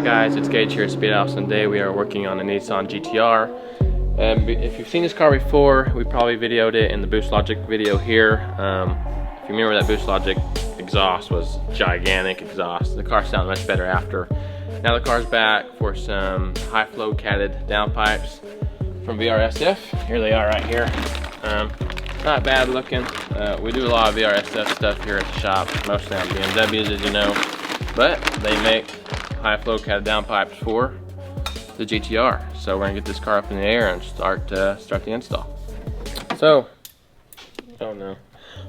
Alright guys, it's Gage here at Speedhaus, and today we are working on a Nissan GTR. If you've seen this car before, we probably videoed it in the Boostlogic video here. If you remember, that Boostlogic exhaust was gigantic exhaust. The car sounded much better after. Now the car's back for some high flow catted downpipes from VRSF. Here they are right here. Not bad looking. We do a lot of VRSF stuff here at the shop, mostly on BMWs, as you know. But they make high flow catted downpipes for the GTR. So we're gonna get this car up in the air and start the install. So, oh no.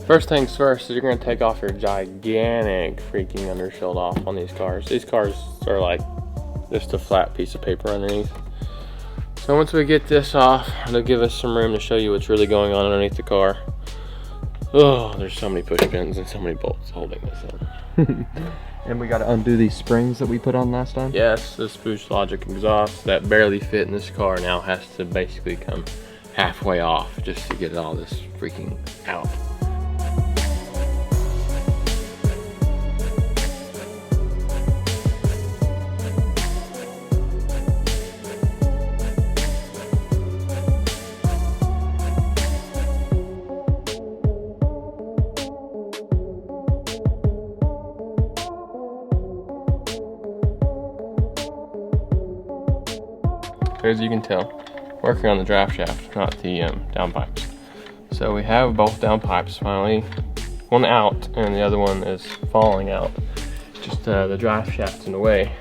First things first is you're gonna take off your gigantic freaking undershield off on these cars. These cars are like just a flat piece of paper underneath. So once we get this off, it'll give us some room to show you what's really going on underneath the car. Oh, there's so many push pins and so many bolts holding this in. And we got to undo these springs that we put on last time? Yes, this Boostlogic exhaust that barely fit in this car now has to basically come halfway off just to get all this freaking out. As you can tell, working on the draft shaft, not the downpipes. So we have both downpipes finally, one out and the other one is falling out. Just the draft shaft's in the way.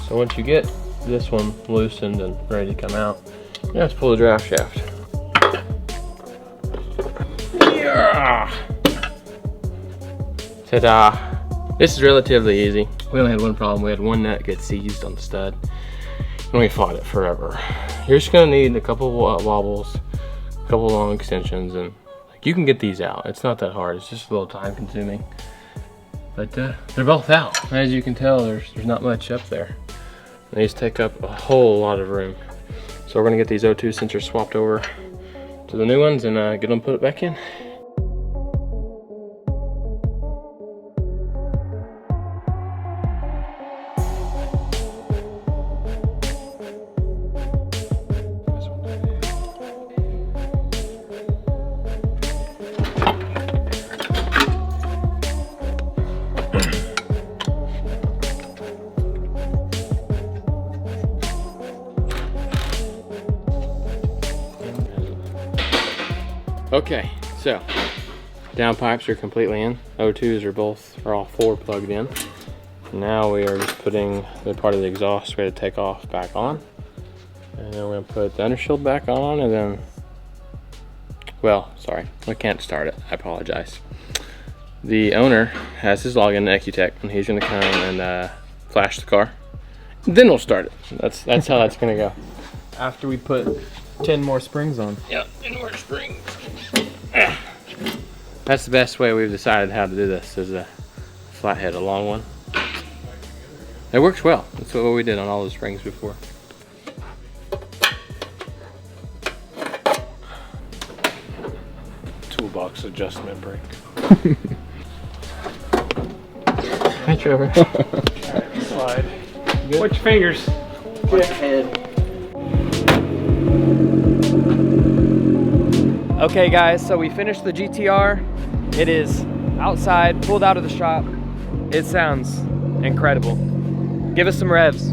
So once you get this one loosened and ready to come out, you have to pull the draft shaft. Yeah! Ta-da! This is relatively easy. We only had one problem. We had one nut get seized on the stud. And we fought it forever. You're just gonna need a couple wobbles, a couple long extensions, and like, you can get these out. It's not that hard. It's just a little time consuming. But they're both out. As you can tell, there's not much up there. These take up a whole lot of room. So we're gonna get these O2 sensors swapped over to the new ones and get them put back in. Okay, so downpipes are completely in. O2s are all four plugged in. Now we are just putting the part of the exhaust ready to take off back on. And then we're gonna put the undershield back on, and then, well, sorry, we can't start it, I apologize. The owner has his login to ECUTEK, and he's gonna come and flash the car. Then we'll start it. That's how that's gonna go. After we put 10 more springs on. Yep, 10 more springs. That's the best way we've decided how to do this, is a flathead, a long one. It works well. That's what we did on all the springs before. Toolbox adjustment brake. Hi, Trevor. Alright, slide. Good. Watch your fingers. Watch your head. Okay guys, so we finished the GTR. It is outside, pulled out of the shop. It sounds incredible. Give us some revs.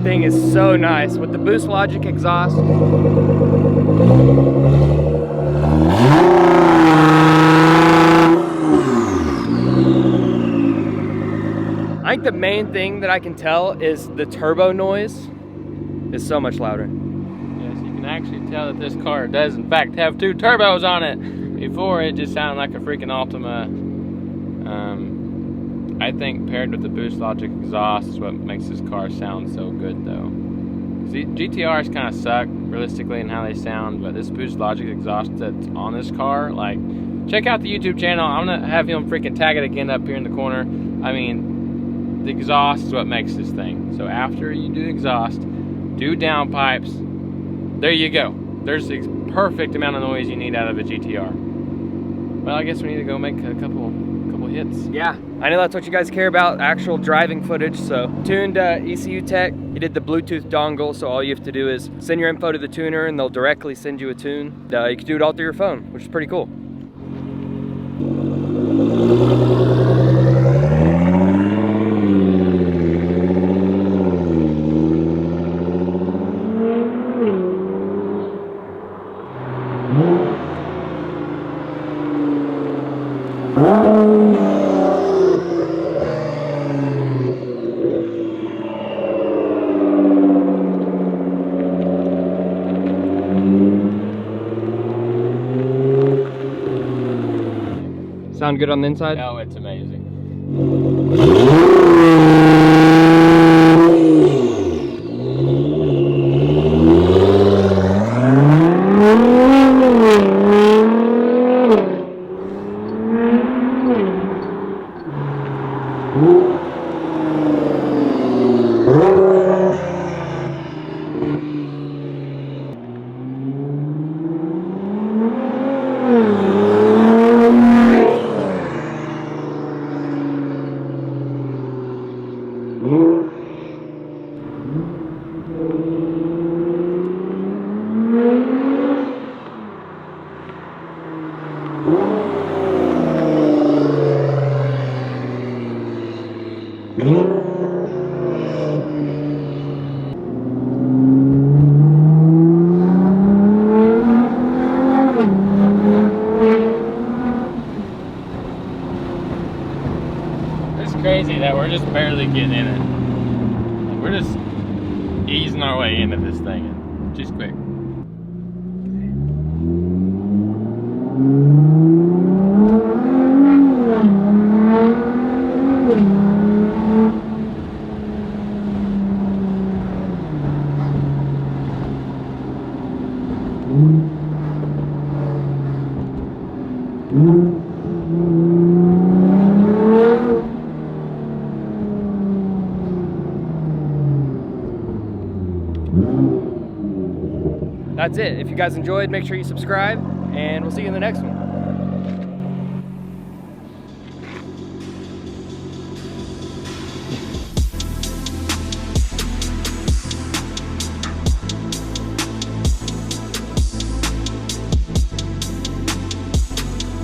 Thing is so nice with the Boostlogic exhaust. I think the main thing that I can tell is the turbo noise is so much louder. Yes, you can actually tell that this car does in fact have two turbos on it. Before, it just sounded like a freaking Altima. I think paired with the Boostlogic exhaust is what makes this car sound so good though. GTRs kind of suck realistically in how they sound, but this Boostlogic exhaust that's on this car, like, check out the YouTube channel. I'm gonna have him freaking tag it again up here in the corner. I mean, the exhaust is what makes this thing. So after you do exhaust, do downpipes. There you go. There's a perfect amount of noise you need out of a GTR. Well, I guess we need to go make a couple hits. Yeah, I know that's what you guys care about, actual driving footage. So tuned ECUTEK, he did the Bluetooth dongle, so all you have to do is send your info to the tuner and they'll directly send you a tune. You can do it all through your phone, which is pretty cool. Sound good on the inside? Oh, it's amazing. It's crazy that we're just barely getting in it. We're just easing our way into this thing. Just quick. That's it. If you guys enjoyed, make sure you subscribe, and we'll see you in the next one.